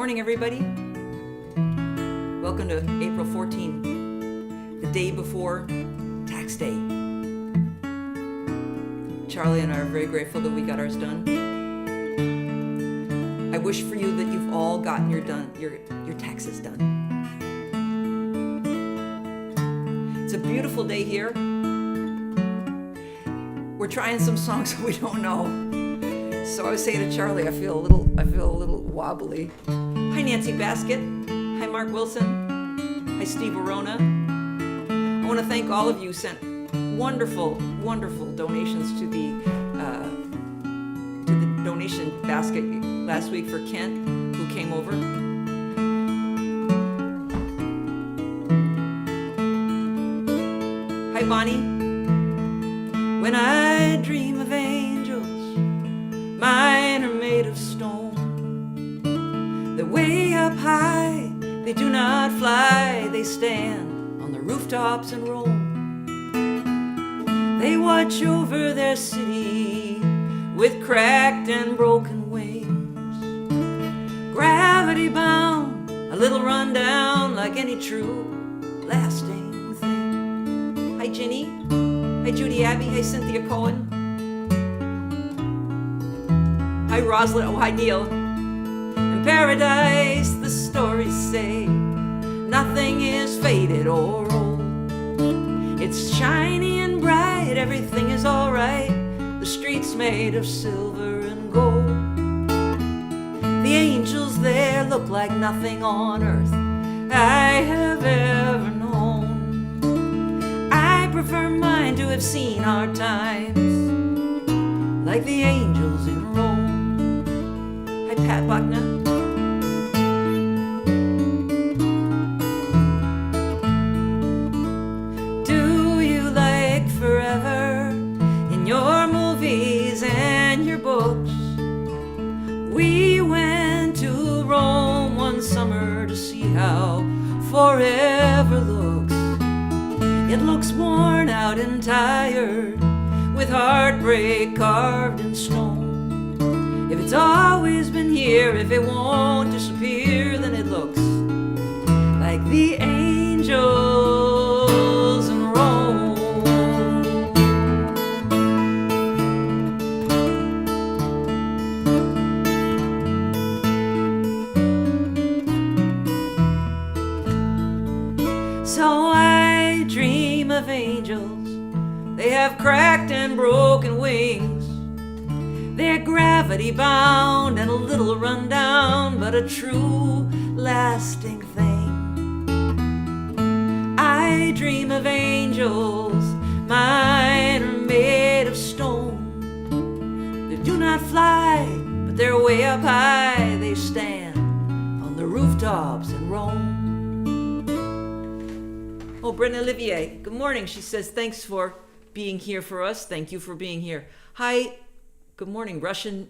morning, everybody. Welcome to April 14, the day before tax day. Charlie and I are very grateful that we got ours done. I wish for you that you've all gotten your taxes done. It's a beautiful day here. We're trying some songs that we don't know. So I was saying to Charlie, I feel a little wobbly. Hi, Nancy Basket. Hi, Mark Wilson. Hi, Steve Arona. I want to thank all of you who sent wonderful, wonderful donations to the donation basket last week for Kent, who came over. Hi, Bonnie. When I dream of angels, mine are made of stone. They're way up high, they do not fly, they stand on the rooftops and roam. They watch over their city with cracked and broken wings. Gravity bound, a little run down like any true lasting thing. Hi, Ginny. Hi, Judy Abbey. Hi, Cynthia Cohen. Hi, Rosalind. Oh, hi, Neil. In paradise, the stories say nothing is faded or old. It's shiny and bright, everything is alright. The streets made of silver and gold. The angels there look like nothing on earth I have ever known. I prefer mine to have seen hard times, like the angels in Rome. Hi, Pat Buckner. Do you like forever in your movies and your books? We went to Rome one summer to see how forever looks. It looks worn out and tired, with heartbreak carved in stone. If it's always been here, if it won't disappear, then it looks like the angels in Rome. So I dream of angels. They have cracked and broken wings. They're gravity bound and a little run down, but a true lasting thing. I dream of angels. Mine are made of stone. They do not fly, but they're way up high. They stand on the rooftops in Rome. Oh, Brenda Olivier, good morning. She says, thanks for being here for us. Thank you for being here. Hi, good morning,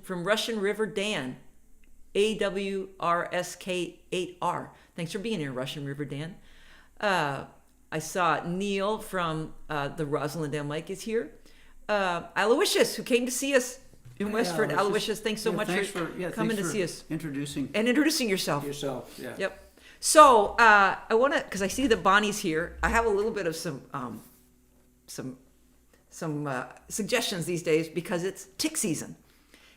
from Russian River Dan, AWRSK8R. Thanks for being here, Russian River Dan. I saw Neil from the Rosalind M. Lake is here. Aloysius, who came to see us in Westford. Aloysius, thanks so much for coming to see us. Introducing yourself. Yeah. Yep. So I want to, because I see that Bonnie's here, I have a little bit of some suggestions these days because it's tick season.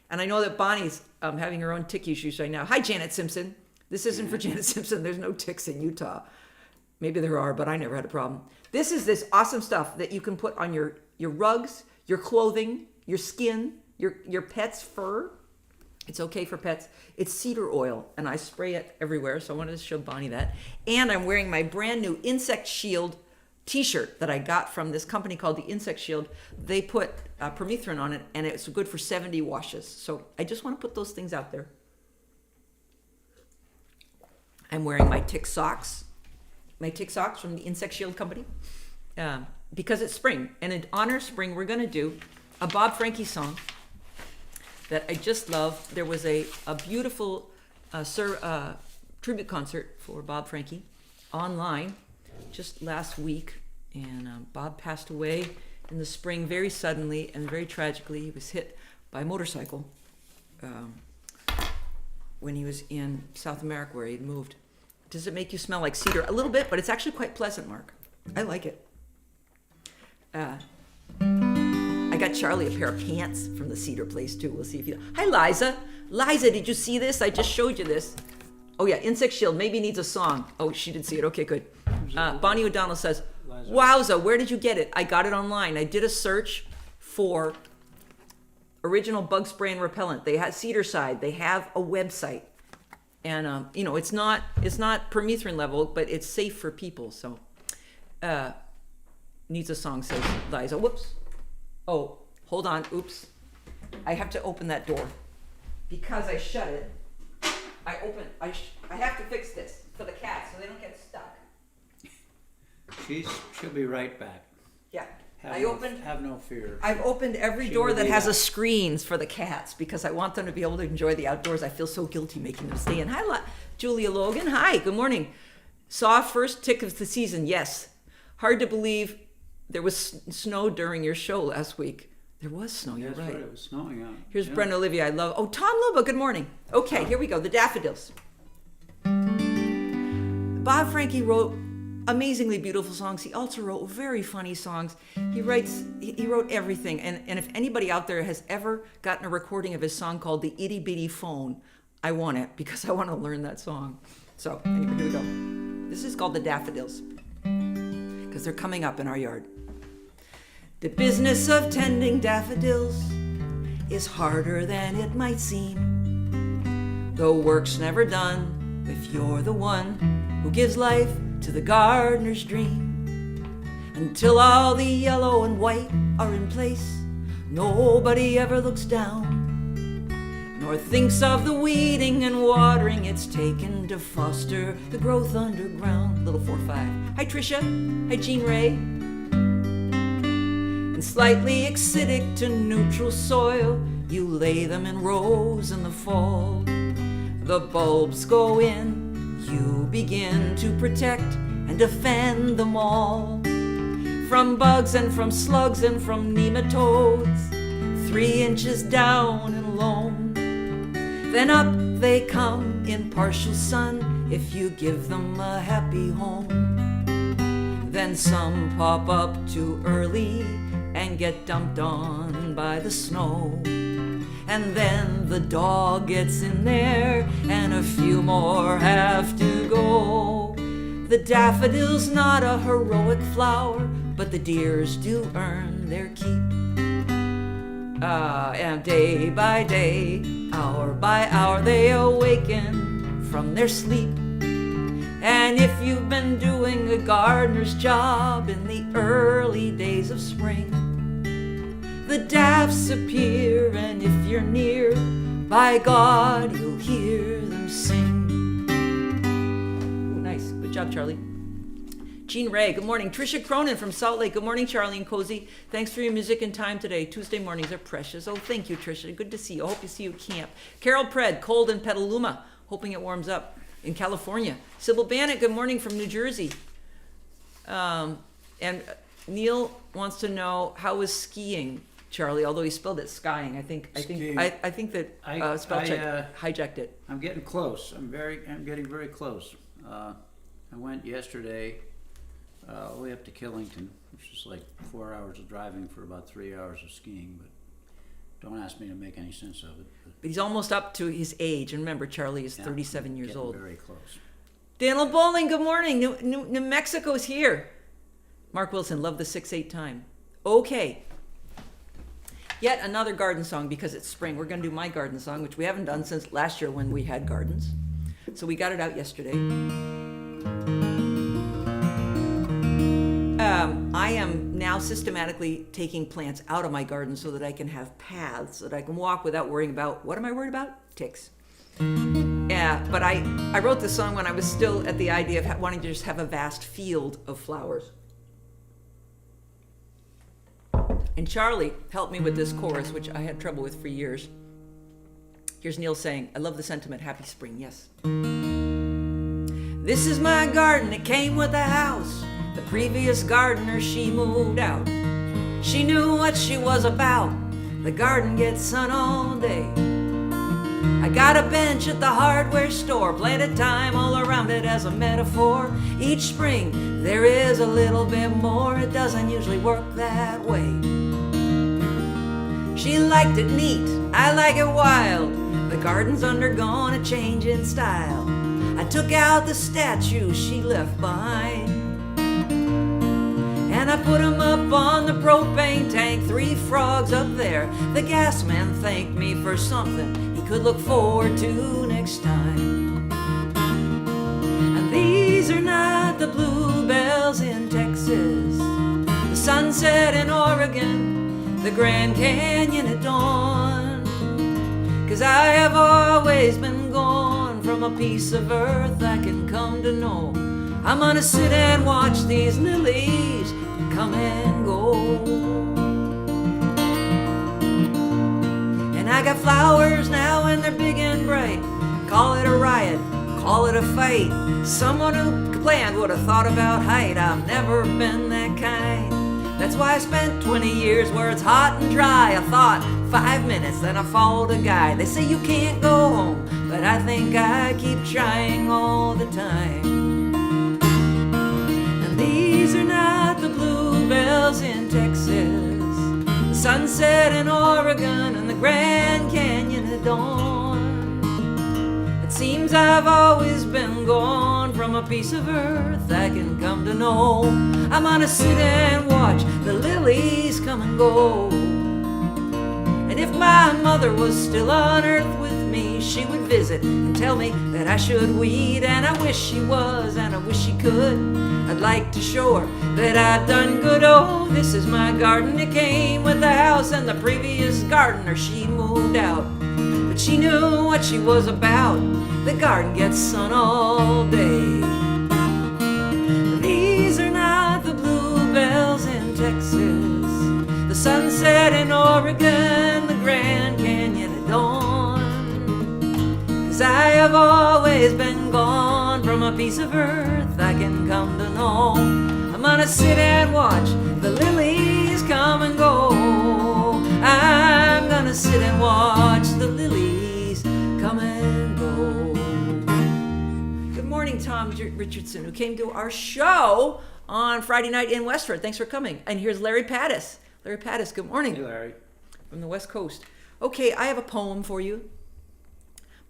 And I know that Bonnie's having her own tick issues right now. Hi, Janet Simpson. This isn't for Janet Simpson. There's no ticks in Utah. Maybe there are, but I never had a problem. This is this awesome stuff that you can put on your rugs, your clothing, your skin, your pet's fur. It's okay for pets. It's cedar oil, and I spray it everywhere, so I wanted to show Bonnie that. And I'm wearing my brand new Insect Shield t-shirt that I got from this company called the Insect Shield. They put permethrin on it, and it's good for 70 washes. So I just want to put those things out there. I'm wearing my tick socks from the Insect Shield company, because it's spring. And in honor of spring, we're going to do a Bob Franke song that I just love. There was a beautiful tribute concert for Bob Franke online just last week, and Bob passed away in the spring very suddenly and very tragically. He was hit by a motorcycle when he was in South America where he'd moved. Does it make you smell like cedar? A little bit, but it's actually quite pleasant, Mark. I like it. I got Charlie a pair of pants from the cedar place too. We'll see if you... Hi, Liza. Liza, did you see this? I just showed you this. Oh yeah, Insect Shield maybe needs a song. Oh, she didn't see it. Okay, good. Bonnie O'Donnell says, wowza, where did you get it? I got it online. I did a search for original bug spray and repellent. They had Cedar Side. They have a website. And, it's not permethrin level, but it's safe for people. So, needs a song, says Liza. Whoops. Oh, hold on. Oops. I have to open that door. Because I shut it, I have to fix this for the cats so they don't get stuck. She'll be right back. Yeah. Have no fear. I've opened every door that has a screens for the cats because I want them to be able to enjoy the outdoors. I feel so guilty making them stay in. Hi, Julia Logan. Hi, good morning. Saw first tick of the season. Yes. Hard to believe there was snow during your show last week. There was snow, you're right. It was snowing out. Here's Brenda Olivia. I love... Oh, Tom Luba, good morning. Okay, here we go. The Daffodils. Bob Franke wrote amazingly beautiful songs. He also wrote very funny songs. He wrote everything. And if anybody out there has ever gotten a recording of his song called The Itty Bitty Phone, I want it because I want to learn that song. So anyway, here we go. This is called The Daffodils because they're coming up in our yard. The business of tending daffodils is harder than it might seem. The work's never done if you're the one who gives life to the gardener's dream. Until all the yellow and white are in place, nobody ever looks down, nor thinks of the weeding and watering it's taken to foster the growth underground. Little 4-5. Hi, Tricia. Hi, Jean Ray. And slightly acidic to neutral soil, you lay them in rows in the fall. The bulbs go in, you begin to protect and defend them all. From bugs and from slugs and from nematodes, 3 inches down and loam. Then up they come in partial sun if you give them a happy home. Then some pop up too early and get dumped on by the snow. And then the dog gets in there and a few more have to go. The daffodil's not a heroic flower, but the dears do earn their keep. And day by day, hour by hour, they awaken from their sleep. And if you've been doing a gardener's job in the early days of spring, the daffs appear, and if you're near, by God, you'll hear them sing. Ooh, nice. Good job, Charlie. Jean Ray, good morning. Tricia Cronin from Salt Lake. Good morning, Charlie and Cozy. Thanks for your music and time today. Tuesday mornings are precious. Oh, thank you, Tricia. Good to see you. I hope you see you at camp. Carol Pred, cold in Petaluma. Hoping it warms up in California. Sybil Bannock, good morning from New Jersey. And Neil wants to know, how was skiing, Charlie? Although he spelled it skying. I think that spell check hijacked it. I'm getting close. I'm getting very close. I went yesterday all the way up to Killington, which is like 4 hours of driving for about 3 hours of skiing, but don't ask me to make any sense of it. But he's almost up to his age, and remember, Charlie is 37 years old. Very close. Daniel Bowling, good morning. New Mexico's here. Mark Wilson, love the 6/8 time. Okay. Yet another garden song because it's spring. We're going to do my garden song, which we haven't done since last year when we had gardens. So we got it out yesterday. I am now systematically taking plants out of my garden so that I can have paths that I can walk without worrying about, what am I worried about? Ticks. Yeah, but I wrote this song when I was still at the idea of wanting to just have a vast field of flowers. And Charlie helped me with this chorus, which I had trouble with for years. Here's Neil saying, I love the sentiment, happy spring, yes. This is my garden, it came with the house. The previous gardener, she moved out. She knew what she was about. The garden gets sun all day. I got a bench at the hardware store, planted thyme all around it as a metaphor. Each spring there is a little bit more, it doesn't usually work that way. She liked it neat, I like it wild. The garden's undergone a change in style. I took out the statue she left behind, and I put 'em up on the propane tank, 3 frogs up there. The gas man thanked me for something he could look forward to next time. And these are not the bluebells in Texas, the sunset in Oregon, the Grand Canyon at dawn. 'Cause I have always been gone from a piece of earth I can come to know. I'm gonna sit and watch these lilies come and go. And I got flowers now and they're big and bright. Call it a riot, call it a fight. Someone who planned would have thought about height. I've never been that kind. That's why I spent 20 years where it's hot and dry. I thought 5 minutes, then I followed a guy. They say you can't go home, but I think I keep trying all the time. And these are not the bluebells in Texas, the sunset in Oregon, and the Grand Canyon at dawn. It seems I've always been gone from a piece of earth I can come to know. I'm gonna sit and watch the lilies come and go. And if my mother was still on earth with me, she would visit and tell me that I should weed. And I wish she was, and I wish she could. I'd like to show her that I've done good. Oh, this is my garden. It came with the house, and the previous gardener, she moved out. But she knew what she was about. The garden gets sun all day. These are not the bluebells in Texas, the sunset in Oregon, the Grand Canyon at dawn. 'Cause I have always been gone from a piece of earth I can come to know. I'm gonna sit and watch the lilies come and go. I'm gonna sit and watch the lilies come and go. Good morning, Tom Richardson, who came to our show on Friday night in Westford. Thanks for coming. And here's Larry Pattis. Larry Pattis, good morning. Hey, Larry. From the West Coast. Okay, I have a poem for you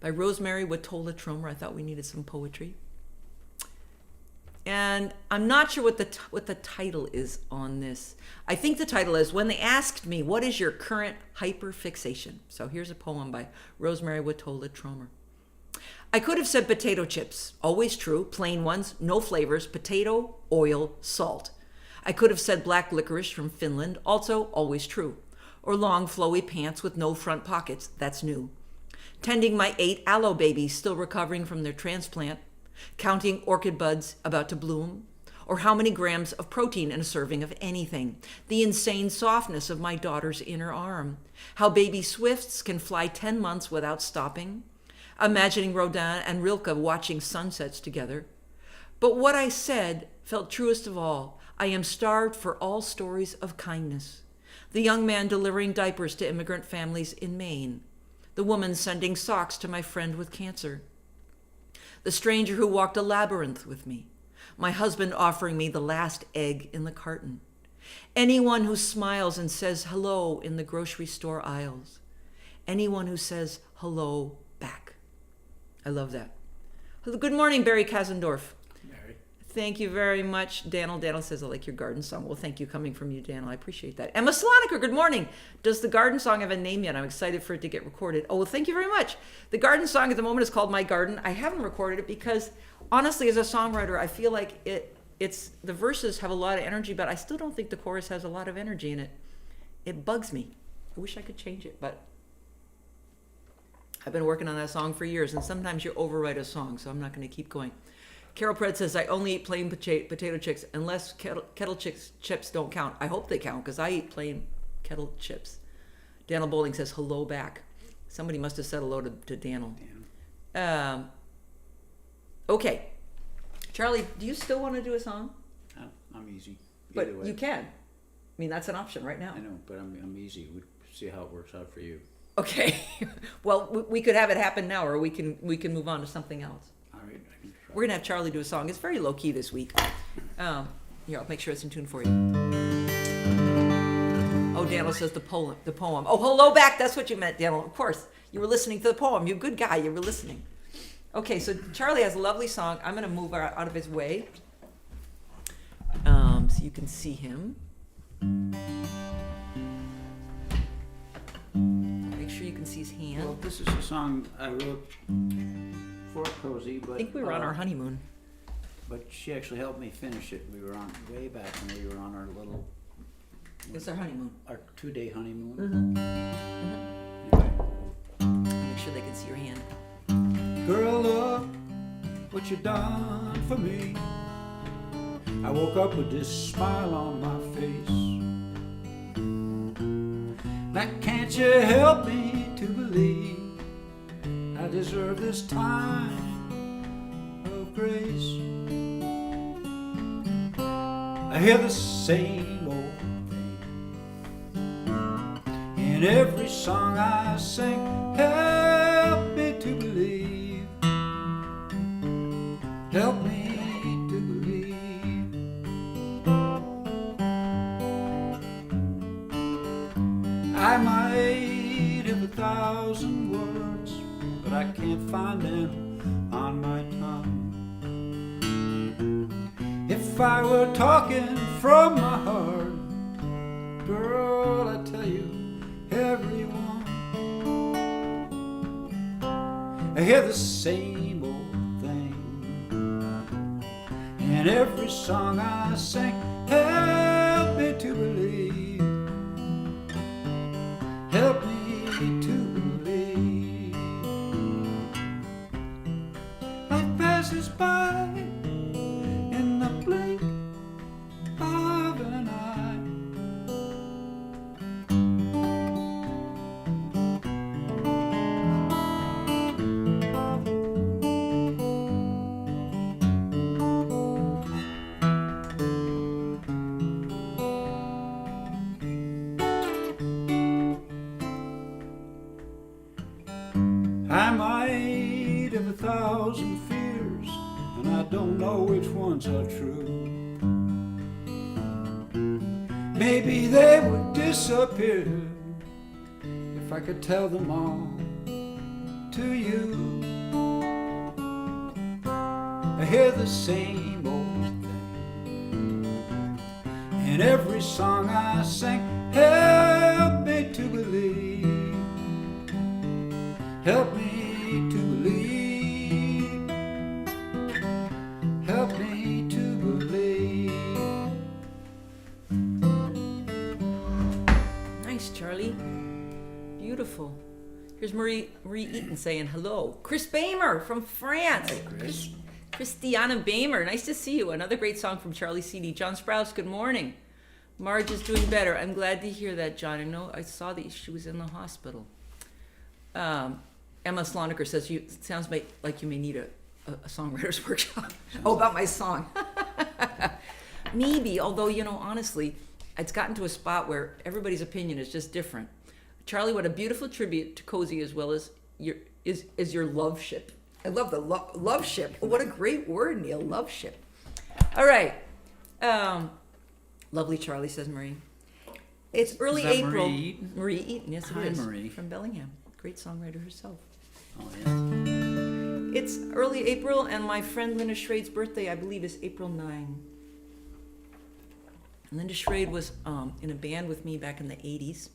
by Rosemary Watola Tromer. I thought we needed some poetry. And I'm not sure what the title is on this. I think the title is When They Asked Me, What is Your Current Hyperfixation? So here's a poem by Rosemary Watola Tromer. I could have said potato chips, always true, plain ones, no flavors, potato, oil, salt. I could have said black licorice from Finland, also always true. Or long flowy pants with no front pockets, that's new. Tending my 8 aloe babies still recovering from their transplant. Counting orchid buds about to bloom. Or how many grams of protein in a serving of anything. The insane softness of my daughter's inner arm. How baby swifts can fly 10 months without stopping. Imagining Rodin and Rilke watching sunsets together. But what I said felt truest of all. I am starved for all stories of kindness. The young man delivering diapers to immigrant families in Maine. The woman sending socks to my friend with cancer. The stranger who walked a labyrinth with me. My husband offering me the last egg in the carton. Anyone who smiles and says hello in the grocery store aisles. Anyone who says hello back. I love that. Good morning, Barry Kasendorf. Larry. Thank you very much. Daniel says, I like your garden song. Well, thank you coming from you, Daniel. I appreciate that. Emma Sloniker, good morning. Does the garden song have a name yet? I'm excited for it to get recorded. Oh, well, thank you very much. The garden song at the moment is called My Garden. I haven't recorded it because, honestly, as a songwriter, I feel like it's the verses have a lot of energy, but I still don't think the chorus has a lot of energy in it. It bugs me. I wish I could change it, but I've been working on that song for years, and sometimes you overwrite a song, so I'm not going to keep going. Carol Pred says, I only eat plain potato chips unless kettle chips don't count. I hope they count, because I eat plain kettle chips. Daniel Bowling says, hello back. Somebody must have said hello to Daniel. Okay. Charlie, do you still want to do a song? I'm easy. But Either way. you can. I mean, that's an option right now. I know, but I'm easy. We'll see how it works out for you. Okay. Well, we could have it happen now, or we can move on to something else. All right, I can try. We're gonna have Charlie do a song. It's very low key this week. Here, I'll make sure it's in tune for you. Oh, Daniel says the poem. Oh, hello back. That's what you meant, Daniel. Of course, you were listening to the poem. You're a good guy. You were listening. Okay, so Charlie has a lovely song. I'm gonna move out of his way, so you can see him. Make sure you can see his hand. Well, this is a song I wrote for Cozy, but I think we were on our honeymoon. But she actually helped me finish it. We were on way back when we were on our little, It's our honeymoon. our 2-day honeymoon. Mm-hmm. Anyway, Make sure they can see your hand. girl, look what you done for me. I woke up with this smile on my face. Now can't you help me to believe I deserve this time of grace? I hear the same old thing in every song I sing. Help me to believe. Help me to believe. I might have 1,000 words, but I can't find them on my tongue. If I were talking from my heart, girl, I tell you, everyone, I hear the same old thing in every song I sing. Help me to believe. Help me to believe. Life passes by in the blink of an eye. I might have 1,000 fears, and I don't know which ones are true. Maybe they would disappear if I could tell them all to you. I hear the same old thing in every song I sing. Help me to believe. Help me to believe. Help me to believe. Nice, Charlie. Beautiful. Here's Marie Eaton saying hello. Chris Bamer from France. Hi, Chris. Christiana Bamer, nice to see you. Another great song from Charlie CD. John Sprouse, good morning. Marge is doing better. I'm glad to hear that, John. I saw that she was in the hospital. Emma Sloniker says, it sounds like you may need a songwriter's workshop. About my song. Maybe, although, honestly, it's gotten to a spot where everybody's opinion is just different. Charlie, what a beautiful tribute to Cozy, as well as your love ship. I love the love ship. Oh, what a great word, Neil, love ship. All right. Lovely Charlie, says Marie. It's early Is that April. Marie Eaton? Marie Eaton, yes, it Hi, is. Marie. From Bellingham. Great songwriter herself. Oh, yeah. It's early April, and my friend Linda Schrade's birthday, I believe, is April 9. Linda Schrade was in a band with me back in the 80s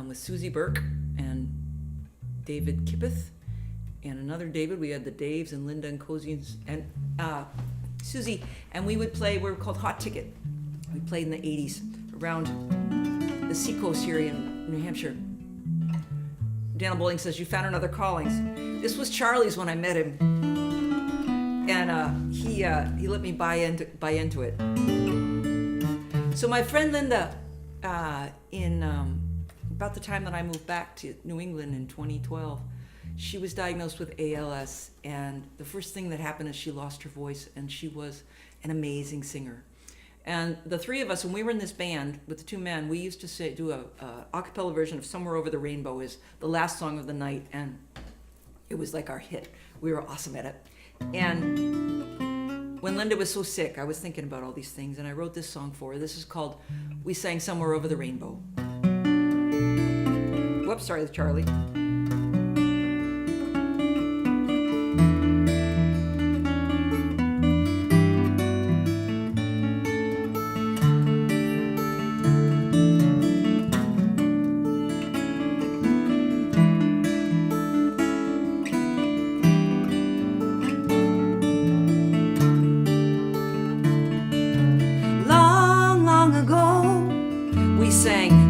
with Susie Burke and David Kippeth and another David. We had the Daves and Linda and Cozy and Susie, and we would play, we were called Hot Ticket. We played in the 80s around the seacoast here in New Hampshire. Daniel Bowling says, you found another callings. This was Charlie's when I met him. And he let me buy into it. So my friend Linda, in about the time that I moved back to New England in 2012, she was diagnosed with ALS, and the first thing that happened is she lost her voice, and she was an amazing singer. And the three of us, when we were in this band with the two men, we used to do a cappella version of Somewhere Over the Rainbow is the last song of the night, and it was like our hit. We were awesome at it. And when Linda was so sick, I was thinking about all these things, and I wrote this song for her. This is called We Sang Somewhere Over the Rainbow. Whoops, sorry, Charlie.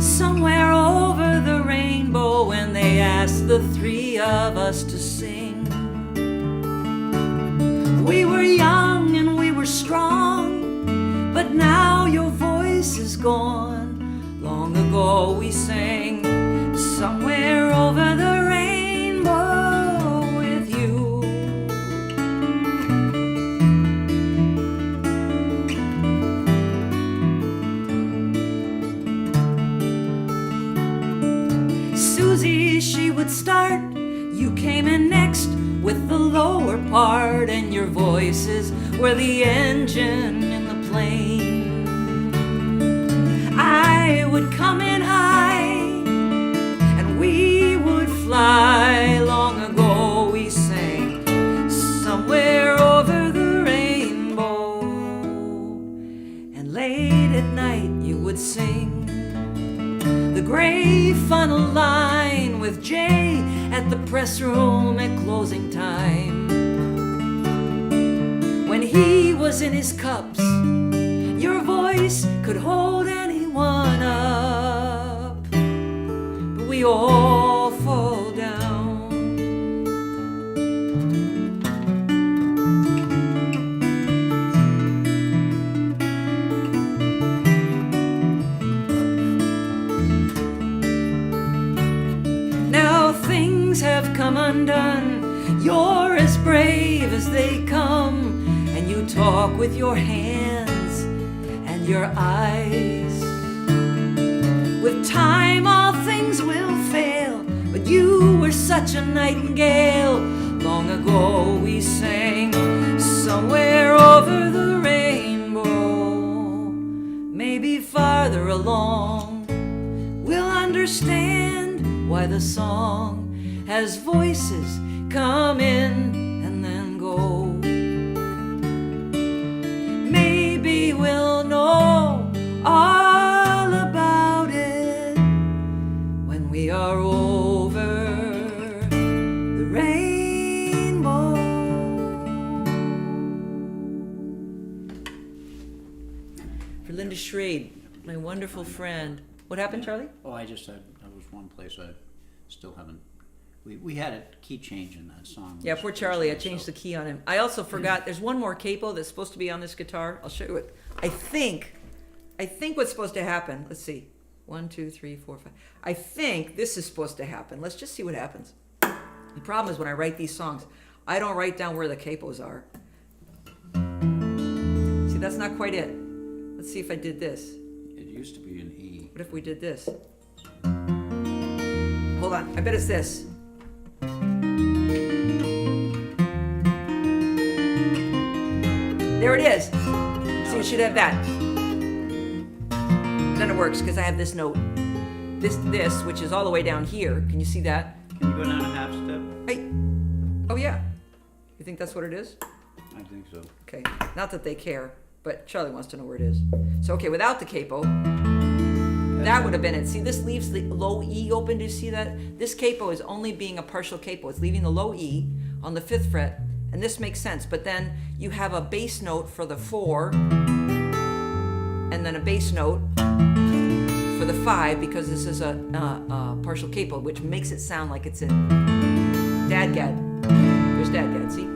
Somewhere over the rainbow when they asked the three of us to sing. We were young and we were strong, but now your voice is gone. Long ago we sang somewhere over the rainbow with you. Susie, she would start. You came in next with the lower part, and your voices were the engine in the plane. I would come in high, and we would fly. Long ago we sang somewhere over the rainbow, and late at night you would sing the gray funnel line with Jay at the press room at closing time. When he was in his cups, your voice could hold anyone up, but we all fall down. Have come undone. You're as brave as they come, and you talk with your hands and your eyes. With time all things will fail, but you were such a nightingale. Long ago we sang somewhere over the rainbow. Maybe farther along we'll understand why the song has voices come in and then go. Maybe we'll know all about it when we are over the rainbow. For Linda Schrade, my wonderful friend. What happened, Charlie? Oh, I just said that was one place I still haven't. We had a key change in that song. Yeah, poor Charlie. I changed the key on him. I also forgot, there's one more capo that's supposed to be on this guitar. I'll show you it. I think what's supposed to happen, let's see. 1, 2, 3, 4, 5. I think this is supposed to happen. Let's just see what happens. The problem is when I write these songs, I don't write down where the capos are. See, that's not quite it. Let's see if I did this. It used to be an E. What if we did this? Hold on, I bet it's this. There it is. So you should have that. Then it works because I have this note. This, which is all the way down here. Can you see that? Can you go down a half step? Hey. Oh yeah. You think that's what it is? I think so. Okay. Not that they care, but Charlie wants to know where it is. So okay, without the capo, that would have been it. See, this leaves the low E open. Do you see that? This capo is only being a partial capo. It's leaving the low E on the 5th fret, and this makes sense. But then you have a bass note for the 4, and then a bass note for the 5, because this is a partial capo, which makes it sound like it's in Dadgad. There's Dadgad, see?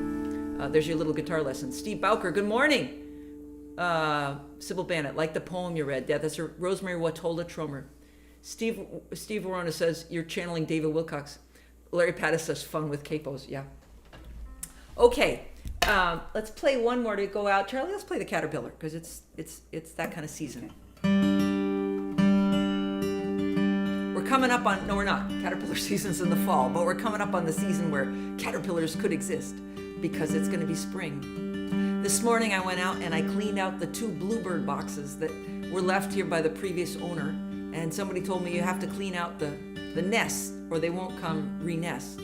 There's your little guitar lesson. Steve Bowker, good morning. Sybil Bannett, like the poem you read. Yeah, that's a Rosemary Watola Tromer. Steve Verona says, you're channeling David Wilcox. Larry Pattis says, fun with capos. Yeah. Okay. Let's play one more to go out. Charlie, let's play the Caterpillar because it's that kind of season. We're coming up on, no, we're not. Caterpillar season's in the fall, but we're coming up on the season where caterpillars could exist because it's going to be spring. This morning I went out and I cleaned out the 2 bluebird boxes that were left here by the previous owner. And somebody told me you have to clean out the nest or they won't come re-nest.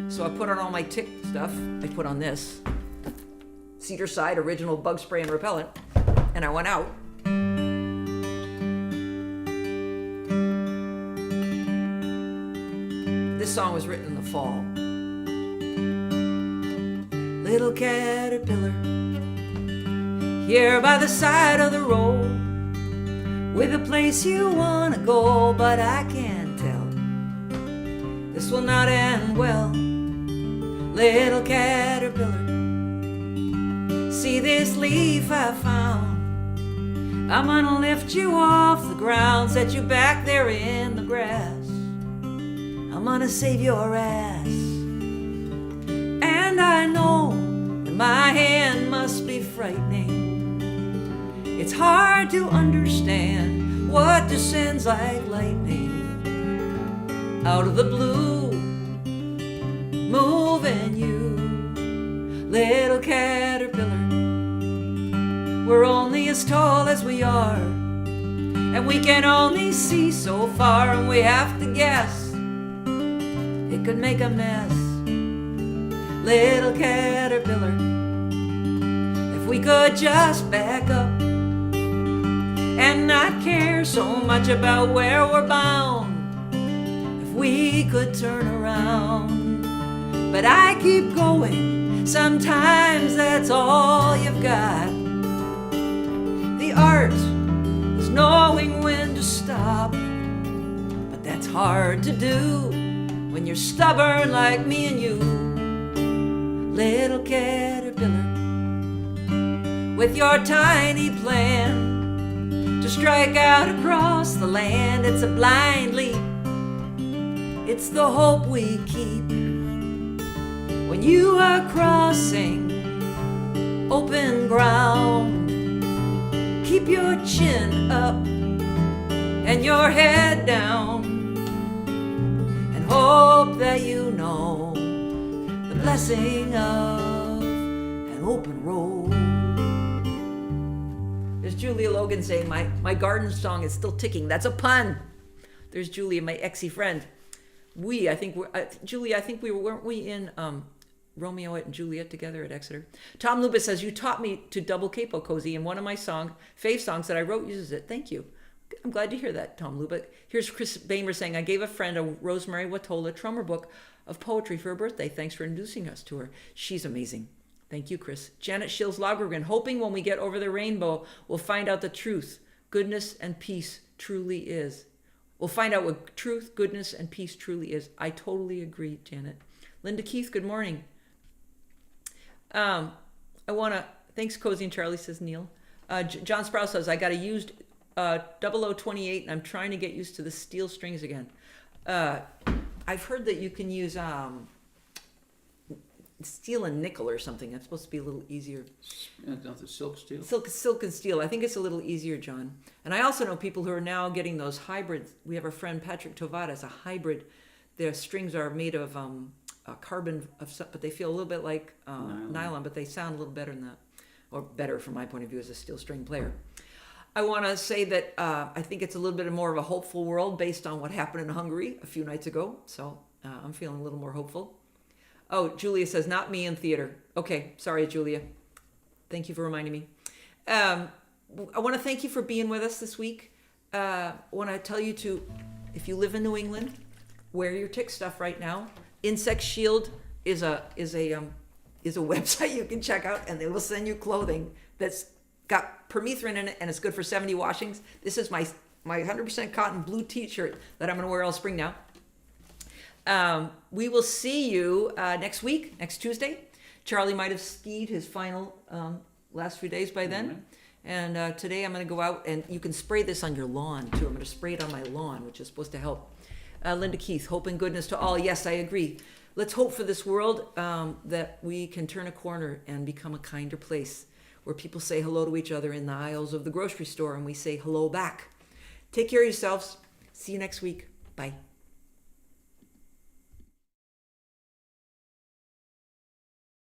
So I put on all my tick stuff. I put on this Cedar Side original bug spray and repellent, and I went out. This song was written in the fall. Little caterpillar, here by the side of the road, with a place you wanna go, but I can't tell. This will not end well. Little caterpillar, see this leaf I found. I'm gonna lift you off the ground, set you back there in the grass. I'm gonna save your ass. And I know that my hand must be frightening. It's hard to understand what descends like lightning out of the blue, moving you, little caterpillar. We're only as tall as we are, and we can only see so far, and we have to guess it could make a mess, little caterpillar. If we could just back up and not care so much about where we're bound, if we could turn around. But I keep going, sometimes that's all you've got. The art is knowing when to stop, but that's hard to do when you're stubborn like me and you, little caterpillar. With your tiny plan to strike out across the land, it's a blind leap, it's the hope we keep. When you are crossing open ground, keep your chin up and your head down, and hope that you know the blessing of an open road. There's Julia Logan saying, my garden song is still ticking. That's a pun. There's Julia, my exy friend. Julia, I think weren't we in Romeo and Juliet together at Exeter? Tom Lubis says, you taught me to double capo cozy, and one of my fave songs that I wrote uses it. Thank you. I'm glad to hear that, Tom Lubis. Here's Chris Bamer saying, I gave a friend a Rosemary Watola Trummer book of poetry for her birthday. Thanks for introducing us to her. She's amazing. Thank you, Chris. Janet Shills Lagergren, hoping when we get over the rainbow, we'll find out the truth, goodness, and peace truly is. We'll find out what truth, goodness, and peace truly is. I totally agree, Janet. Linda Keith, good morning. Thanks, Cozy and Charlie, says Neil. John Sprouse says, I got a used 0028, and I'm trying to get used to the steel strings again. I've heard that you can use steel and nickel or something. That's supposed to be a little easier. Silk steel? Silk and steel. I think it's a little easier, John. And I also know people who are now getting those hybrids. We have our friend Patrick Tovad has a hybrid. Their strings are made of carbon, but they feel a little bit like nylon, but they sound a little better than that. Or better from my point of view as a steel string player. I want to say that I think it's a little bit more of a hopeful world based on what happened in Hungary a few nights ago. So I'm feeling a little more hopeful. Oh, Julia says, not me in theater. Okay, sorry, Julia. Thank you for reminding me. I want to thank you for being with us this week. I want to tell you to, if you live in New England, wear your tick stuff right now. Insect Shield is a website you can check out, and they will send you clothing that's got permethrin in it, and it's good for 70 washings. This is my 100% cotton blue t-shirt that I'm going to wear all spring now. We will see you next week, next Tuesday. Charlie might have skied his final last few days by then. Mm-hmm. And today I'm going to go out, and you can spray this on your lawn too. I'm going to spray it on my lawn, which is supposed to help. Linda Keith, hope and goodness to all. Yes, I agree. Let's hope for this world that we can turn a corner and become a kinder place where people say hello to each other in the aisles of the grocery store and we say hello back. Take care of yourselves. See you next week. Bye.